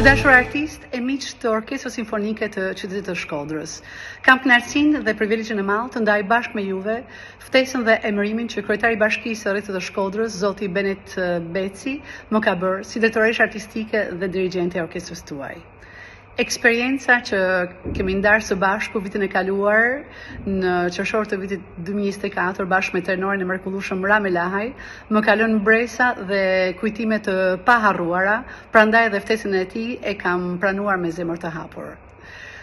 Të dashur artist e miq të Orkestrës Simfonike të Qytetit të Shkodrës. Kam kënaqësinë dhe privilegjen e madh të ndaj bashkë me juve ftesën dhe emërimin që kryetari i Bashkisë së Rrethit të Shkodrës, zoti Benet Beci, më ka bërë si drejtoresh artistike dhe dirigjente e orkestrës tuaj. Eksperienca që kemi ndarë së bashku vitin e kaluar në qershor të vitit 2024 bashkë me tenorin e mrekullueshëm Rame Lahaj më ka lënë mbresa dhe kujtime të paharruara, prandaj edhe ftesën e tij e kam pranuar me zemër të hapur.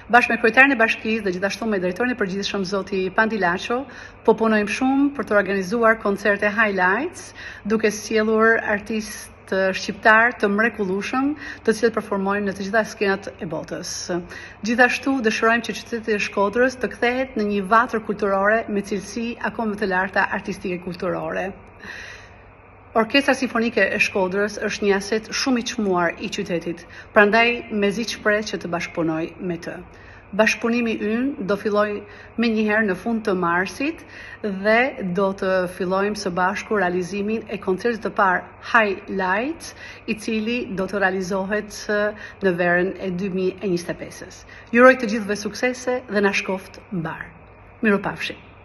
Bashkë me kryetarin e bashkisë dhe gjithashtu me drejtorin e përgjithshëm zoti Pandilaço, po punojmë shumë për të organizuar koncerte highlights, duke sjellur artistë shqiptar të mrekullueshëm, të cilët performojnë në të gjitha skenat e botës. Gjithashtu dëshirojmë që qyteti i Shkodrës të kthehet në një vatër kulturore me cilësi akoma të larta artistike kulturore. Orkestra Simfonike e Shkodrës është një aset shumë i çmuar i qytetit, prandaj mezi shpres që të bashkëpunoj me të. Bashkëpunimi ynë do filloj menjëherë në fund të marsit dhe do të fillojmë së bashku realizimin e koncertit të parë Highlights, i cili do të realizohet në verën e 2025-s. Ju uroj të gjithëve suksese dhe na shkoft mbar. Mirupafshim.